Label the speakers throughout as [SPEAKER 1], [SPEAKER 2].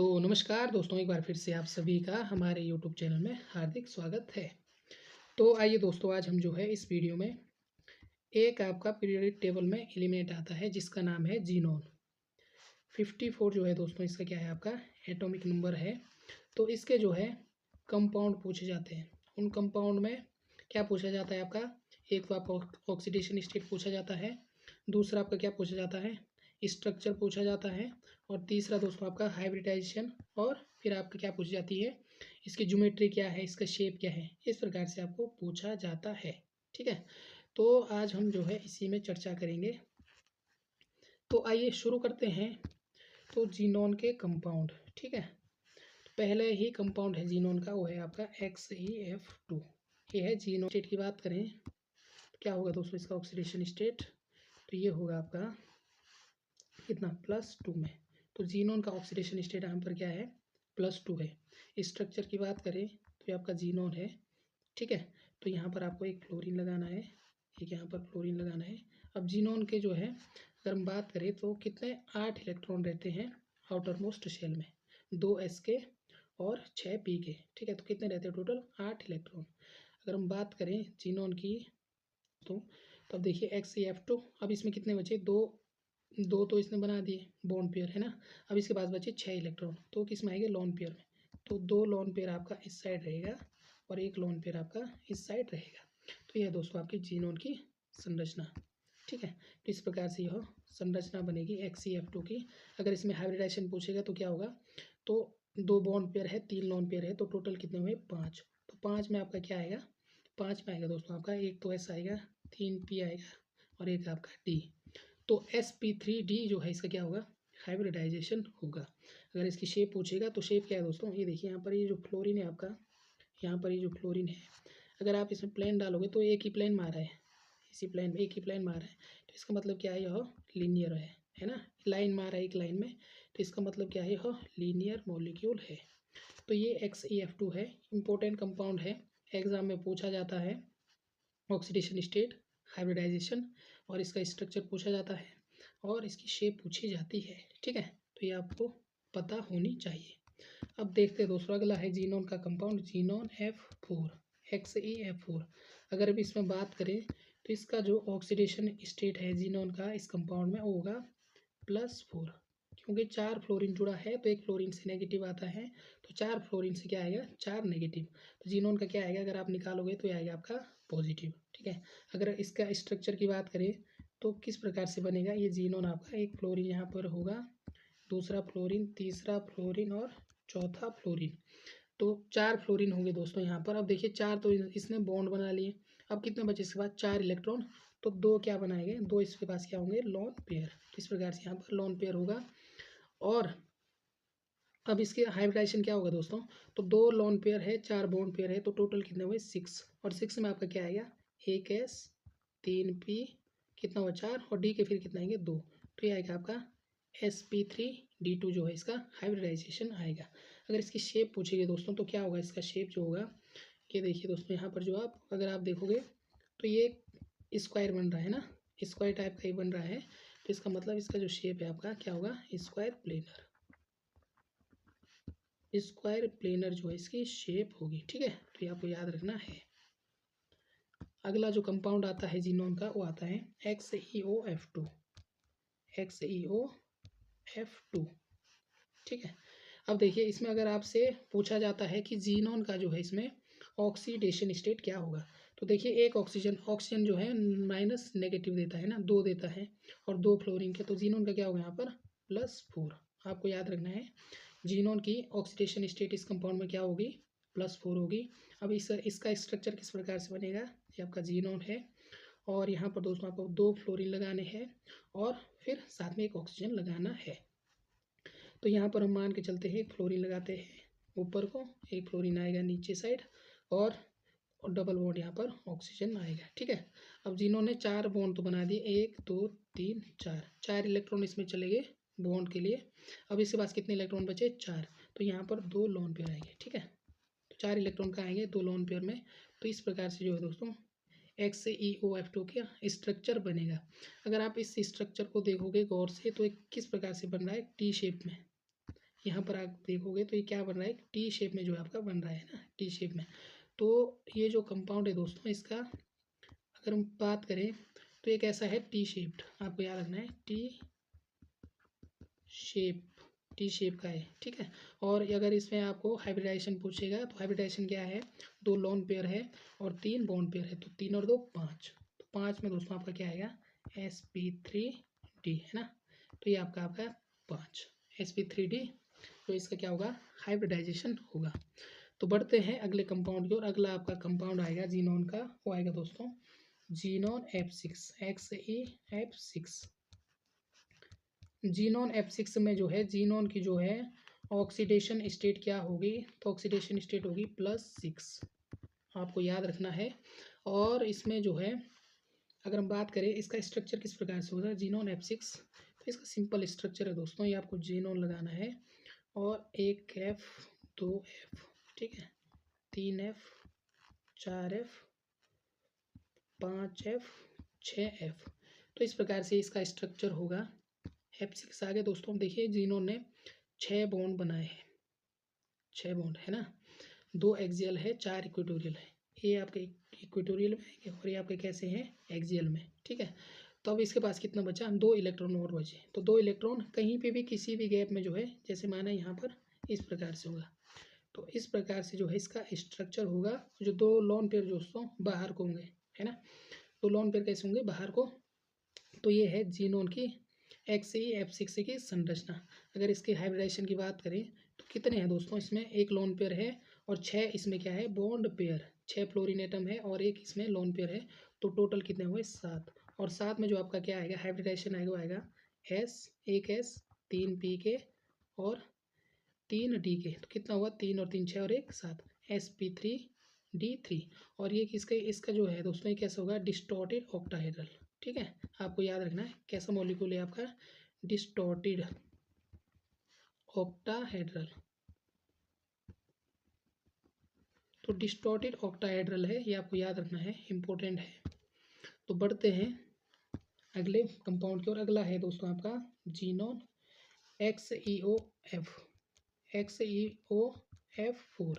[SPEAKER 1] तो नमस्कार दोस्तों, एक बार फिर से आप सभी का हमारे यूट्यूब चैनल में हार्दिक स्वागत है। तो आइए दोस्तों, आज हम जो है इस वीडियो में एक आपका पीरियोडिक टेबल में एलिमेंट आता है जिसका नाम है जीनोन। 54 जो है दोस्तों, इसका क्या है, आपका एटॉमिक नंबर है। तो इसके जो है कंपाउंड पूछे जाते हैं। उन कंपाउंड में क्या पूछा जाता है आपका, एक तो आपका ऑक्सीडेशन स्टेट पूछा जाता है, दूसरा आपका क्या पूछा जाता है, स्ट्रक्चर पूछा जाता है, और तीसरा दोस्तों आपका हाइब्रिडाइजेशन, और फिर आपका क्या पूछी जाती है, इसकी ज्योमेट्री क्या है, इसका शेप क्या है, इस प्रकार से आपको पूछा जाता है। ठीक है, तो आज हम जो है इसी में चर्चा करेंगे। तो आइए शुरू करते हैं। तो जीनोन के कंपाउंड, ठीक है, तो पहले ही कंपाउंड है जीनोन का, वो है आपका XeF2। ये है जीनोन स्टेट की बात करें तो क्या होगा दोस्तों, इसका ऑक्सीडेशन स्टेट तो ये होगा आपका कितना, +2 में। तो जीनोन का ऑक्सीडेशन स्टेट यहाँ पर क्या है, +2 है। स्ट्रक्चर की बात करें तो ये आपका जीनोन है। ठीक है, तो यहाँ पर आपको एक फ्लोरीन लगाना है, एक यहाँ पर फ्लोरीन लगाना है। अब जीनोन के जो है अगर हम बात करें तो कितने 8 इलेक्ट्रॉन रहते हैं आउटर मोस्ट शेल में, 2 S के और 6 P के। ठीक है, तो कितने रहते हैं टोटल, 8 इलेक्ट्रॉन। अगर हम बात करें जीनोन की तो अब देखिए XeF2, अब इसमें कितने बचे, दो दो तो इसने बना दिए बॉन्ड पेयर, है ना। अब इसके पास बचे 6 इलेक्ट्रॉन, तो किस में आएंगे, लोन पेयर में। तो 2 लोन पेयर आपका इस साइड रहेगा और एक लोन पेयर आपका इस साइड रहेगा। तो यह दोस्तों आपकी जीनोन की संरचना। ठीक है, तो इस प्रकार से यह संरचना बनेगी XeF2 की। अगर इसमें हाइब्रिडाइजेशन पूछेगा तो क्या होगा, तो 2 बॉन्ड पेयर है, 3 लोन पेयर है, तो टोटल कितने हुए, 5। तो 5 में आपका क्या आएगा, 5 में आएगा दोस्तों आपका एक तो S आएगा, 3 P आएगा और एक आपका D। तो sp3d जो है इसका क्या होगा, हाइब्रिडाइजेशन होगा। अगर इसकी शेप पूछेगा तो शेप क्या है दोस्तों, ये देखिए यहाँ पर ये जो फ्लोरीन है आपका, यहाँ पर ये जो फ्लोरीन है, अगर आप इसमें प्लेन डालोगे तो एक ही प्लेन मारा है, इसी प्लेन में एक ही प्लेन मारा है, तो इसका मतलब क्या है, यह लीनियर है ना। लाइन मारा है एक लाइन में, तो इसका मतलब क्या है, यह लीनियर मॉलिक्यूल है। तो ये XeF2 है, इम्पोर्टेंट कंपाउंड है, एग्जाम में पूछा जाता है। ऑक्सीडेशन स्टेट, हाइब्रिडाइजेशन और इसका स्ट्रक्चर पूछा जाता है और इसकी शेप पूछी जाती है। ठीक है, तो ये आपको पता होनी चाहिए। अब देखते हैं दोस्तों, अगला है जीनोन का कंपाउंड, जीनोन F4, XeF4। अगर अब इसमें बात करें तो इसका जो ऑक्सीडेशन स्टेट है जीनोन का इस कंपाउंड में वो होगा +4, क्योंकि 4 फ्लोरीन जुड़ा है तो एक फ्लोरीन से नेगेटिव आता है, तो 4 फ्लोरीन से क्या आएगा, 4 नेगेटिव। तो जीनोन का क्या आएगा, अगर आप निकालोगे तो ये आएगा आपका पॉजिटिव। ठीक है, अगर इसका स्ट्रक्चर की बात करें तो किस प्रकार से बनेगा, ये जीनोन आपका एक फ्लोरीन यहाँ पर होगा, दूसरा फ्लोरीन, तीसरा फ्लोरीन और चौथा फ्लोरीन। तो 4 फ्लोरीन होंगे दोस्तों यहाँ पर। अब देखिए 4 तो इसने बॉन्ड बना लिए, अब कितने बचे इसके बाद, 4 इलेक्ट्रॉन, तो 2 क्या बनाएंगे, 2 इसके पास क्या होंगे, लोन पेयर। तो इस प्रकार से यहाँ पर लोन पेयर होगा। और अब इसके हाइब्रिडाइजेशन क्या होगा दोस्तों, तो 2 लोन पेयर है, 4 बॉन्ड पेयर है, तो टोटल कितने हुए, 6। और 6 में आपका क्या आएगा, एक S, 3 P, कितना हुआ, 4, और D के फिर कितना आएंगे, 2। तो ये आएगा आपका sp3d2 जो है इसका हाइब्रिडाइजेशन आएगा। अगर इसकी शेप पूछेगी दोस्तों तो क्या होगा, इसका शेप जो होगा, ये देखिए दोस्तों यहाँ पर जो आप अगर आप देखोगे तो ये स्क्वायर बन रहा है ना, स्क्वायर टाइप का ही बन रहा है, तो इसका मतलब इसका जो शेप है आपका क्या होगा, स्क्वायर प्लेनर। स्क्वायर प्लेनर जो है इसकी शेप होगी। ठीक है, तो ये आपको याद रखना है। अगला जो कंपाउंड आता है जीनोन का वो आता है XeOF2, XeOF2। ठीक है, अब देखिए इसमें अगर आपसे पूछा जाता है कि जीनोन का जो है इसमें ऑक्सीडेशन स्टेट क्या होगा, तो देखिए एक ऑक्सीजन जो है माइनस नेगेटिव देता है ना, 2 देता है, और 2 फ्लोरीन के, तो जीनोन का क्या होगा यहाँ पर, +4। आपको याद रखना है, जीनोन की ऑक्सीडेशन स्टेट इस कंपाउंड में क्या होगी, +4 होगी। अब इसका स्ट्रक्चर किस प्रकार से बनेगा, ये आपका जीनोन है, और यहाँ पर दोस्तों आपको 2 फ्लोरीन लगाने हैं और फिर साथ में एक ऑक्सीजन लगाना है। तो यहाँ पर हम मान के चलते हैं एक फ्लोरीन लगाते हैं ऊपर को, एक फ्लोरीन आएगा नीचे साइड, और डबल बॉन्ड यहाँ पर ऑक्सीजन आएगा। ठीक है, अब जिन्होंने 4 बॉन्ड तो बना दिए, 1 2 3 4, 4 इलेक्ट्रॉन इसमें चले गए बॉन्ड के लिए। अब इसके पास कितने इलेक्ट्रॉन बचे, 4, तो यहाँ पर 2 लोन पेयर आएंगे। ठीक है, तो 4 इलेक्ट्रॉन का आएंगे 2 लोन पेयर में। तो इस प्रकार से जो है दोस्तों XeOF2 का स्ट्रक्चर बनेगा। अगर आप इस स्ट्रक्चर को देखोगे गौर से तो एक किस प्रकार से बन रहा है, टी शेप में, यहाँ पर आप देखोगे तो ये क्या बन रहा है, टी शेप में जो है आपका बन रहा है ना, टी शेप में। तो ये जो कंपाउंड है दोस्तों, इसका अगर हम बात करें तो एक ऐसा है टी शेप्ड, आपको याद रखना है शेप टी शेप का है, ठीक है। और अगर इसमें आपको हाइब्रिडाइजेशन पूछेगा तो हाइब्रिडाइजेशन क्या है, 2 लोन पेयर है और 3 बॉन्ड पेयर है, तो 3 और 2 5, तो 5 में दोस्तों आपका क्या आएगा, sp3d है ना। तो ये आपका 5 sp3d, तो इसका क्या होगा, हाइब्रिडाइजेशन होगा। तो बढ़ते हैं अगले कंपाउंड की ओर। अगला आपका कंपाउंड आएगा जीनोन का, वो आएगा दोस्तों xenon F6 XeF6। Xenon F6 में जो है जीनोन की जो है ऑक्सीडेशन स्टेट क्या होगी, तो ऑक्सीडेशन स्टेट होगी +6, आपको याद रखना है। और इसमें जो है अगर हम बात करें इसका स्ट्रक्चर किस प्रकार से होगा जीनोन F6, तो इसका सिंपल स्ट्रक्चर है दोस्तों, ये आपको जीनोन लगाना है और 1F 2F, ठीक है, 3F 4F 5F 6F, तो इस प्रकार से इसका स्ट्रक्चर होगा। F6 आगे दोस्तों देखिए जीनोन ने 6 बॉन्ड बनाए हैं, 6 बॉन्ड है ना, 2 एक्सियल है 4 इक्वेटोरियल है, ये आपके इक्वेटोरियल में है और ये आपके कैसे हैं, एक्सियल में, ठीक है। तो अब इसके पास कितना बचा, 2 इलेक्ट्रॉन और बचे, तो 2 इलेक्ट्रॉन कहीं पे भी किसी भी गैप में जो है, जैसे माना यहाँ पर इस प्रकार से होगा, तो इस प्रकार से जो है इसका स्ट्रक्चर होगा। जो 2 लोन पेयर दोस्तों बाहर को होंगे, है ना, 2 लोन पेयर कैसे होंगे, बाहर को। तो ये है जीनोन की XeF6 की संरचना। अगर इसके हाइब्रिडाइजेशन की बात करें तो कितने हैं दोस्तों, इसमें एक लोन पेयर है और 6 इसमें क्या है, बॉन्ड पेयर, 6 फ्लोरीन एटम है और एक इसमें लोन पेयर है, तो टोटल कितने हुए 7। और 7 में जो आपका क्या आएगा, हाइब्रिडाइजेशन आएगा, वो आएगा S, एक S 3 PK और 3 DK, तो कितना हुआ, 3 और 3 6 और 1 7, sp3d3। और ये किसका, इसका जो है दोस्तों ये कैसा होगा, डिस्टॉर्टेड ऑक्टाहेड्रल, ठीक है। आपको याद रखना है कैसा मॉलिक्यूल है आपका, डिस्टॉर्टेड ऑक्टाहेड्रल, तो डिस्टॉर्टेड ऑक्टाहेड्रल है, ये आपको याद रखना है, इंपॉर्टेंट है। तो बढ़ते हैं अगले कंपाउंड की ओर। अगला है दोस्तों आपका जीनोन XeOF XeOF4।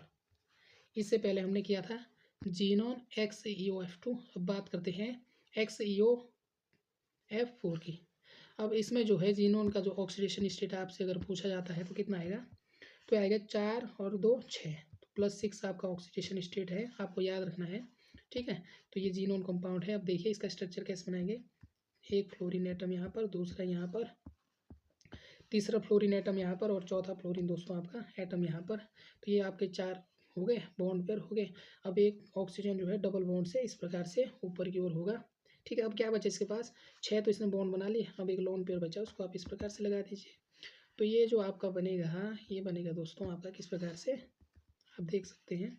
[SPEAKER 1] इससे पहले हमने किया था जीनोन XeOF2। अब बात करते हैं XeOF4 की। अब इसमें जो है जीनोन का जो ऑक्सीडेशन स्टेट आपसे अगर पूछा जाता है तो कितना आएगा, तो आएगा 4 और 2 6, तो +6 आपका ऑक्सीडेशन स्टेट है, आपको याद रखना है, ठीक है। तो ये जीनोन कंपाउंड है। अब देखिए इसका स्ट्रक्चर कैसे बनाएंगे, एक फ्लोरीन एटम यहाँ पर, दूसरा यहाँ पर, तीसरा फ्लोरीन एटम यहाँ पर और चौथा फ्लोरीन दोस्तों आपका एटम यहाँ पर। तो ये आपके 4 हो गए, बॉन्ड पेयर हो गए। अब एक ऑक्सीजन जो है डबल बॉन्ड से इस प्रकार से ऊपर की ओर होगा, ठीक है। अब क्या बचा इसके पास, 6 तो इसने बॉन्ड बना लिए, अब एक लोन पेयर बचा, उसको आप इस प्रकार से लगा दीजिए। तो ये जो आपका बनेगा, हाँ ये बनेगा दोस्तों आपका किस प्रकार से, आप देख सकते हैं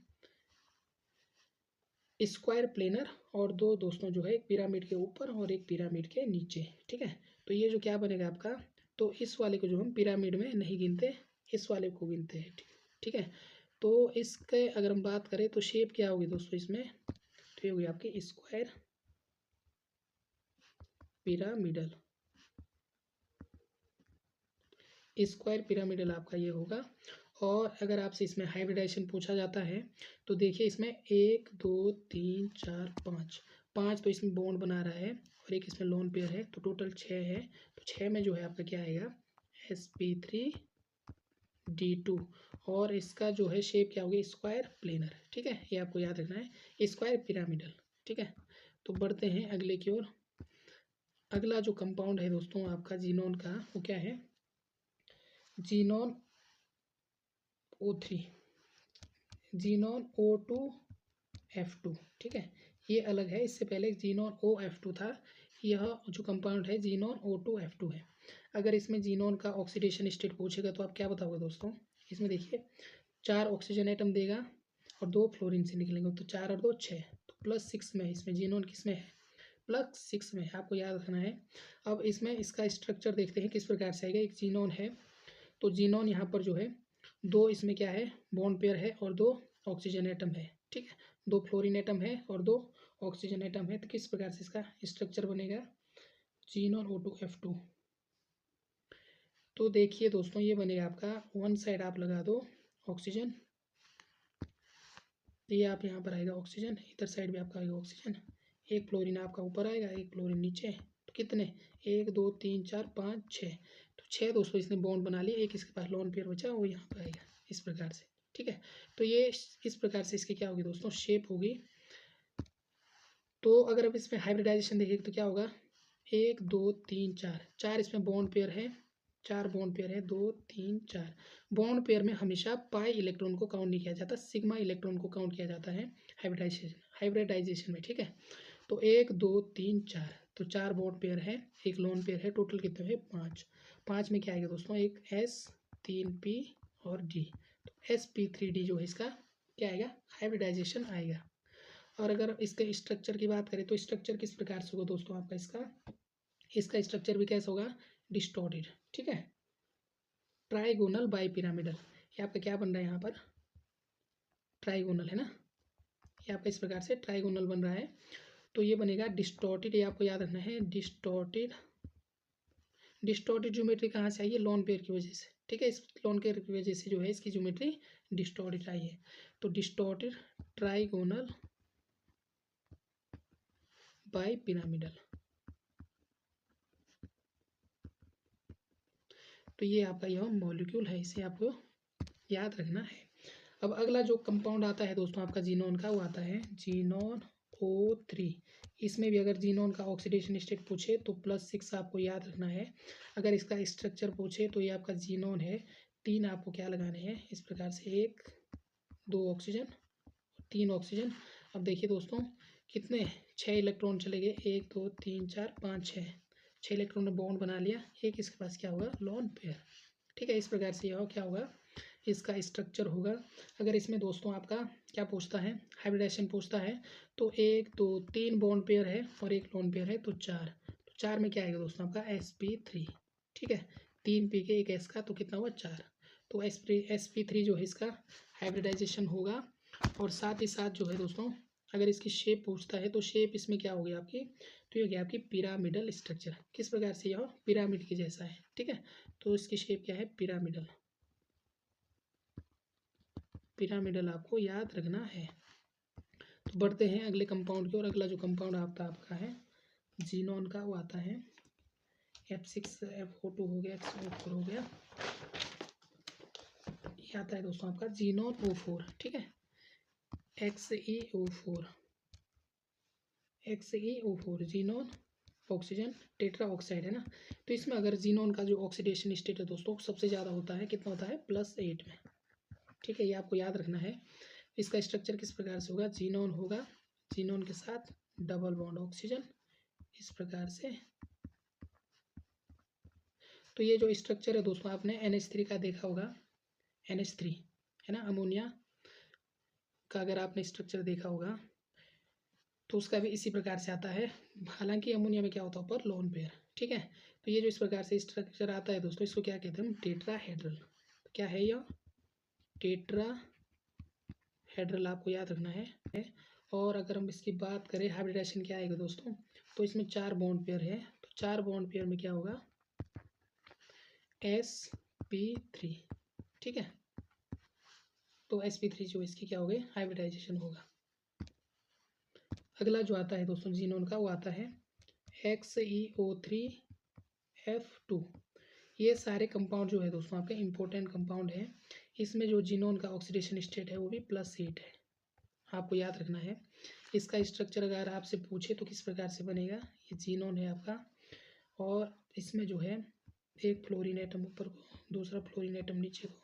[SPEAKER 1] स्क्वायर प्लेनर, और 2 दोस्तों जो है एक पिरामिड के ऊपर और एक पिरामिड के नीचे, ठीक है। तो ये जो क्या बनेगा आपका, तो इस वाले को जो हम पिरामिड में नहीं गिनते, इस वाले को गिनते हैं, ठीक है। तो इसके अगर हम बात करें तो शेप क्या होगी दोस्तों इसमें, तो ये होगी आपकी स्क्वायर पिरामिडल, स्क्वायर पिरामिडल आपका ये होगा। और अगर आपसे इसमें हाइब्रिडाइजेशन पूछा जाता है तो देखिए इसमें 1 2 3 4 5, 5 तो इसमें बॉन्ड बना रहा है और एक इसमें लोन पेयर है, तो टोटल 6 है। तो 6 में जो है आपका क्या आएगा, sp3d2, और इसका जो है शेप क्या होगी, स्क्वायर प्लेनर, ठीक है, ये आपको याद रखना है, स्क्वायर पिरामिडल, ठीक है। तो बढ़ते हैं अगले की ओर। अगला जो कंपाउंड है दोस्तों आपका जीनोन का, वो क्या है, जीनोन O3, जीनोन O2F2, ठीक है, ये अलग है, इससे पहले जीनोन OF2 था। यह जो कंपाउंड है जीनोन O2F2 है। अगर इसमें जीनोन का ऑक्सीडेशन स्टेट पूछेगा तो आप क्या बताओगे दोस्तों, इसमें देखिए 4 ऑक्सीजन एटम देगा और 2 फ्लोरीन से निकलेंगे, तो 4 और 2 6, तो +6 में इसमें जीनोन किस में है, +6 में है, आपको याद रखना है। अब इसमें इसका स्ट्रक्चर देखते हैं किस प्रकार से आएगा। एक जीनोन है, तो जीनोन यहाँ पर जो है 2 इसमें क्या है, बॉन्ड पेयर है और 2 ऑक्सीजन एटम है, ठीक है, 2 फ्लोरीन एटम है और 2 ऑक्सीजन एटम है। तो किस प्रकार से इसका स्ट्रक्चर बनेगा, जीनोन O2F2, तो देखिए दोस्तों, ये बनेगा आपका, वन साइड आप लगा दो ऑक्सीजन, ये आप यहाँ पर आएगा ऑक्सीजन, इधर साइड भी आपका आएगा ऑक्सीजन, एक फ्लोरीन आपका ऊपर आएगा, एक फ्लोरीन नीचे। तो कितने, 1 2 3 4 5 6, तो 6 दोस्तों इसने बॉन्ड बना लिए, एक इसके पास लोन पेयर बचा वो यहाँ पर आएगा इस प्रकार से। ठीक है, तो ये इस प्रकार से इसकी क्या होगी दोस्तों, शेप होगी। तो अगर अब इसमें हाइब्रिडाइजेशन देखेंगे तो क्या होगा, 1 2 3 4, 4 इसमें बॉन्ड पेयर है, 4 बॉन्ड पेयर है, 2 3 4। बॉन्ड पेयर में हमेशा पाई इलेक्ट्रॉन को काउंट नहीं किया जाता, सिग्मा इलेक्ट्रॉन को काउंट किया जाता है हाइब्रिडाइजेशन में। ठीक है, तो 1 2 3 4, तो 4 बॉन्ड पेयर है, एक लोन पेयर है, टोटल कितने हुए 5। 5 में क्या आएगा दोस्तों, एक S 3 P और D, तो sp3d जो है इसका क्या आएगा, हाइब्रिडाइजेशन आएगा। और अगर इसके स्ट्रक्चर की बात करें तो स्ट्रक्चर किस प्रकार से होगा दोस्तों आपका, इसका स्ट्रक्चर भी कैसा होगा, डिस्टॉर्टेड। ठीक है, ट्राइगोनल बाई पिरामिडल, ये आपका क्या बन रहा है यहाँ पर, ट्राइगोनल है ना, ये आपका इस प्रकार से ट्राइगोनल बन रहा है। तो ये बनेगा डिस्टॉर्टेड, ये आपको याद रखना है, डिस्टॉर्टेड। डिस्टॉर्टेड ज्योमेट्री कहाँ से आई है, लोन पेयर की वजह से। ठीक है, इस लोन पेयर की वजह से जो है इसकी ज्योमेट्री डिस्टॉर्टेड आई है। तो डिस्टॉर्टेड ट्राइगोनल बाई पिरामिडल, तो ये आपका यह मॉलिक्यूल है, इसे आपको याद रखना है। अब अगला जो कंपाउंड आता है दोस्तों आपका जीनोन का, वो आता है जीनोन O3। इसमें भी अगर जीनोन का ऑक्सीडेशन स्टेट पूछे तो +6 आपको याद रखना है। अगर इसका स्ट्रक्चर पूछे तो ये आपका जीनोन है, 3 आपको क्या लगाने हैं इस प्रकार से, 1 2 ऑक्सीजन 3 ऑक्सीजन। अब देखिए दोस्तों कितने, 6 इलेक्ट्रॉन चले गए, 1 2 3 4 5 6 इलेक्ट्रॉन ने बॉन्ड बना लिया, एक इसके पास क्या होगा, लोन पेयर। ठीक है, इस प्रकार से यह क्या होगा, इसका स्ट्रक्चर होगा। अगर इसमें दोस्तों आपका क्या पूछता है, हाइब्रिडेशन पूछता है, तो 1 2 3 बॉन्ड पेयर है और एक लोन पेयर है, तो 4। तो 4 में क्या आएगा दोस्तों आपका sp3। ठीक है, 3 p के 1 s का, तो कितना हुआ 4। तो sp3 जो है इसका हाइब्रिडाइजेशन होगा। और साथ ही साथ जो है दोस्तों, अगर इसकी शेप पूछता है तो शेप इसमें क्या होगी आपकी, तो ये होगी आपकी पिरामिडल स्ट्रक्चर। किस प्रकार से, यह पिरामिड के जैसा है। ठीक है, तो इसकी शेप क्या है, पिरामिडल। पिरामिडल आपको याद रखना है। तो बढ़ते हैं अगले कंपाउंड की और। अगला जो कंपाउंड आपका है जीनोन का, वो आता है F6FO2 हो गया, XO4 हो गया, ये आता है दोस्तों आपका जीनोन O4। ठीक है, XeO4 xenon oxygen tetra oxide है ना। तो इसमें अगर जीनोन का जो ऑक्सीडेशन स्टेट है दोस्तों सबसे ज़्यादा होता है, कितना होता है, +8 में। ठीक है, ये आपको याद रखना है। इसका स्ट्रक्चर किस प्रकार से होगा, जीनोन होगा, जीनोन के साथ डबल बॉन्ड ऑक्सीजन इस प्रकार से। तो ये जो स्ट्रक्चर है दोस्तों आपने NH3 का देखा होगा, NH3 है ना, अमोनिया का अगर आपने स्ट्रक्चर देखा होगा तो उसका भी इसी प्रकार से आता है। हालांकि अमोनिया में क्या होता है, ऊपर लोन पेयर। ठीक है, तो ये जो इस प्रकार से स्ट्रक्चर आता है दोस्तों, इसको क्या कहते हैं हम, टेट्राहेड्रल। तो क्या है यह, टेट्राहेड्रल आपको याद रखना है। और अगर हम इसकी बात करें हाइब्रिडेशन क्या आएगा दोस्तों, तो इसमें 4 बॉन्ड पेयर है, तो 4 बॉन्ड पेयर में क्या होगा, sp3। ठीक है, तो sp3 जो इसकी क्या होगी, हाइब्रिडाइजेशन होगा। अगला जो आता है दोस्तों जीनोन का, वो आता है XeO3F2। ये सारे कंपाउंड जो है दोस्तों आपके इंपॉर्टेंट कंपाउंड है। इसमें जो जीनोन का ऑक्सीडेशन स्टेट है वो भी +8 है, आपको याद रखना है। इसका स्ट्रक्चर अगर आपसे पूछे तो किस प्रकार से बनेगा, ये जीनोन है आपका, और इसमें जो है एक फ्लोरीन एटम ऊपर को, दूसरा फ्लोरीन एटम नीचे को,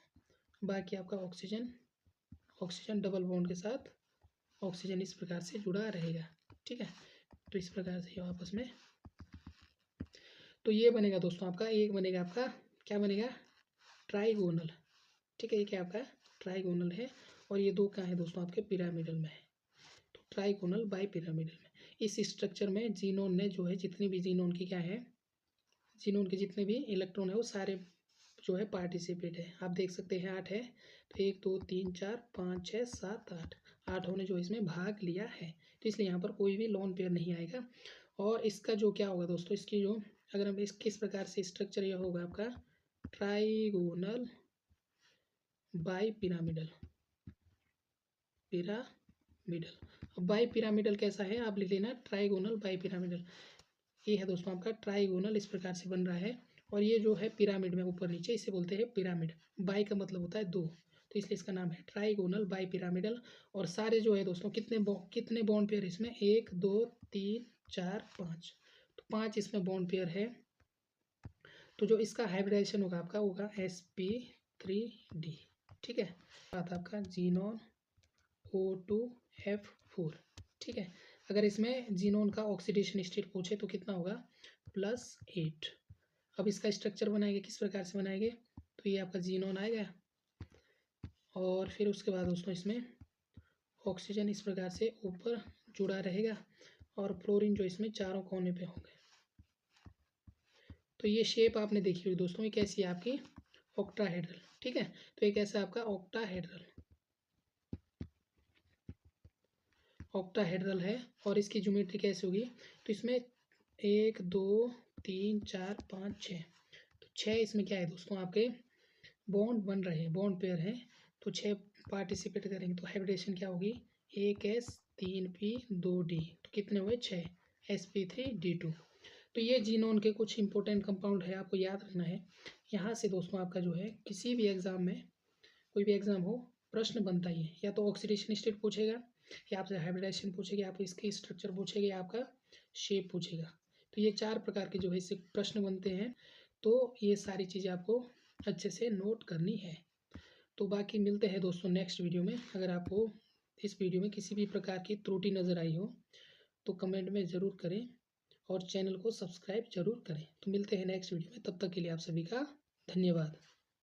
[SPEAKER 1] बाकी आपका ऑक्सीजन डबल बॉन्ड के साथ ऑक्सीजन इस प्रकार से जुड़ा रहेगा। ठीक है, तो इस प्रकार से आपस में, तो ये बनेगा दोस्तों आपका, एक बनेगा आपका क्या बनेगा, ट्राइगोनल। ठीक है, ये क्या आपका ट्राइगोनल है, और ये 2 कहाँ है दोस्तों आपके, पिरामिडल में है। तो ट्राइगोनल बाई पिरामिडल में इस स्ट्रक्चर में जीनोन ने जो है, जितनी भी जीनोन की क्या है, जीनोन के जितने भी इलेक्ट्रॉन है वो सारे जो है पार्टिसिपेट है। आप देख सकते हैं 8 है, तो 1 2 3 4 5 6 7 8, 8 ने जो इसमें भाग लिया है। तो इसलिए यहाँ पर कोई भी लोन पेयर नहीं आएगा। और इसका जो क्या होगा दोस्तों, इसकी जो, अगर हम इस किस प्रकार से स्ट्रक्चर यह होगा आपका ट्राइगोनल बाई पिरामिडल। अब बाई पिरामिडल कैसा है आप लिख लेना, ट्राइगोनल बाई पिरामिडल। ये है दोस्तों आपका ट्राइगोनल, इस प्रकार से बन रहा है। और ये जो है पिरामिड में ऊपर नीचे, इसे बोलते हैं पिरामिड। बाई का मतलब होता है दो, तो इसलिए इसका नाम है ट्राइगोनल बाई पिरामिडल। और सारे जो है दोस्तों कितने बॉन्ड पेयर इसमें, 1 2 3 4 5, तो 5 इसमें बॉन्ड पेयर है। तो जो इसका हाइब्रिडाइजेशन होगा आपका होगा sp3d। ठीक है, बात आपका जीनोन O2F4। ठीक है, अगर इसमें जीनोन का ऑक्सीडेशन स्टेट पूछे तो कितना होगा, +8। अब इसका स्ट्रक्चर बनाएंगे, किस प्रकार से बनाएंगे, तो ये आपका जीनोन आएगा और फिर उसके बाद दोस्तों इसमें ऑक्सीजन इस प्रकार से ऊपर जुड़ा रहेगा और फ्लोरीन जो इसमें चारों कोने पे होंगे। तो ये शेप आपने देखी होगी दोस्तों, ये कैसी है आपकी, ऑक्टाहेड्रल। ठीक है, तो ये कैसा आपका ऑक्टाहेड्रल है। और इसकी ज्योमेट्री कैसे होगी, तो इसमें 1 2 3 4 5 6, तो 6 इसमें क्या है दोस्तों आपके बॉन्ड बन रहे हैं, बॉन्ड पेयर हैं। तो 6 पार्टिसिपेट करेंगे तो हाइब्रिडेशन क्या होगी, 1s 3p 2d, तो कितने हुए 6, sp3d2। तो ये जीनोन के कुछ इंपॉर्टेंट कंपाउंड है, आपको याद रखना है। यहाँ से दोस्तों आपका जो है किसी भी एग्जाम में, कोई भी एग्जाम हो, प्रश्न बनता ही है, या तो ऑक्सीडेशन स्टेट पूछेगा, या आपसे हाइब्रिडाइजेशन पूछेगा, आपको इसके स्ट्रक्चर पूछेगा, या आपका शेप पूछेगा। तो ये 4 प्रकार के जो है इससे प्रश्न बनते हैं। तो ये सारी चीज़ें आपको अच्छे से नोट करनी है। तो बाकी मिलते हैं दोस्तों नेक्स्ट वीडियो में। अगर आपको इस वीडियो में किसी भी प्रकार की त्रुटि नज़र आई हो तो कमेंट में ज़रूर करें और चैनल को सब्सक्राइब जरूर करें। तो मिलते हैं नेक्स्ट वीडियो में, तब तक के लिए आप सभी का धन्यवाद।